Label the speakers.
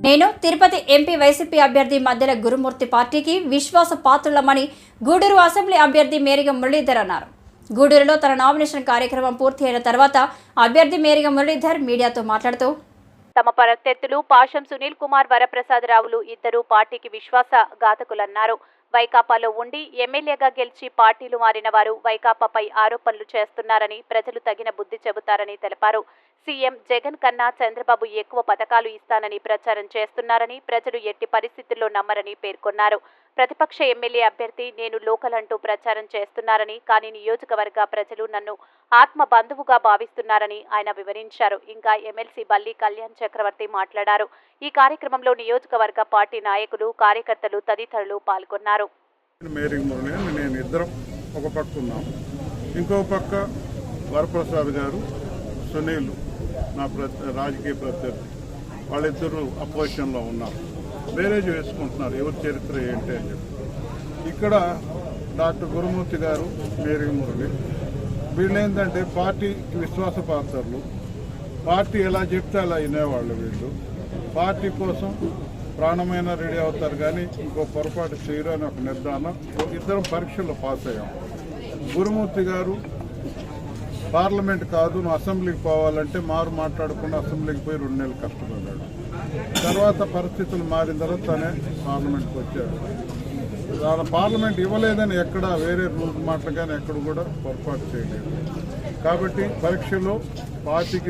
Speaker 1: నేను Tirupati MP YCP అభ్యర్థి మద్దెల గురుమూర్తి పార్టీకి విశ్వాస పాత్రులమని గూడూరు అసెంబ్లీ అభ్యర్థి మేరిగ మురళీధర్ అన్నారు. గూడూరులో తన నామినేషన్ కార్యక్రమం పూర్తి అయిన తర్వాత అభ్యర్థి మేరిగ మురళీధర్ మీడియాతో మాట్లాడుతూ
Speaker 2: తమ ప్రత్యర్థులు పాషం సునీల్ కుమార్ వరప్రసాదరావులు ఇద్దరు పార్టీకి విశ్వాసఘాతకులన్నారు. వైకాపాలో ఉండి ఎమ్మెల్యేగా గెలిచి పార్టీలు మారిన వారు వైకాపాపై ఆరోపణలు చేస్తున్నారని ప్రజలు తగిన బుద్ధి చెబుతారని తెలిపారు. సీఎం జగన్ కన్నా చంద్రబాబు ఎక్కువ పథకాలు ఇస్తానని ప్రచారం చేస్తున్నారని ప్రజలు ఎట్టి పరిస్థితుల్లో నమ్మరని పేర్కొన్నారు. ప్రతిపక్ష ఎమ్మెల్యే అభ్యర్థి నేను లోకల్ అంటూ ప్రచారం చేస్తున్నారని, కానీ నియోజకవర్గ ప్రజలు నన్ను ఆత్మ బంధువుగా భావిస్తున్నారని ఆయన వివరించారు. ఇంకా ఎమ్మెల్సీ బల్లి కళ్యాణ్ చక్రవర్తి మాట్లాడారు. ఈ కార్యక్రమంలో నియోజకవర్గ పార్టీ నాయకులు, కార్యకర్తలు తదితరులు పాల్గొన్నారు.
Speaker 3: నేను ఇద్దరం ఒక పక్క ఉన్నాం, ఇంకో పక్క వరప్రసాద్ గారు, సునీల్ నా రాజకీయ ప్రత్యర్థి, వాళ్ళిద్దరూ అపోజిషన్లో ఉన్నారు. బేరేజ్ వేసుకుంటున్నారు ఎవరి చరిత్ర ఏంటి అని చెప్పి. ఇక్కడ డాక్టర్ గురుమూర్తి గారు, మేరీ మురళి, వీళ్ళు ఏంటంటే పార్టీకి విశ్వాసపాత్రలు. పార్టీ ఎలా చెప్తే అలా వినేవాళ్ళు. వీళ్ళు పార్టీ కోసం ప్రాణమైన రెడీ అవుతారు, కానీ ఇంకో పొరపాటు చేయరు అని ఒక నిర్ధారణ. ఇద్దరం పరీక్షల్లో పాస్ అయ్యాం. గురుమూర్తి గారు పార్లమెంట్ కాదు, నువ్వు అసెంబ్లీకి పోవాలంటే మాట్లాడకుండా అసెంబ్లీకి పోయి 2 నెలలు కష్టపడ్డాడు. తర్వాత పరిస్థితులు మారిన తర్వాత తనే పార్లమెంట్కి వచ్చాడు. పార్లమెంట్ ఇవ్వలేదని ఎక్కడ వేరే రూల్ మాటలు కానీ ఎక్కడ కూడా పొరపాటు చేయలేదు. కాబట్టి పరీక్షలో పార్టీకి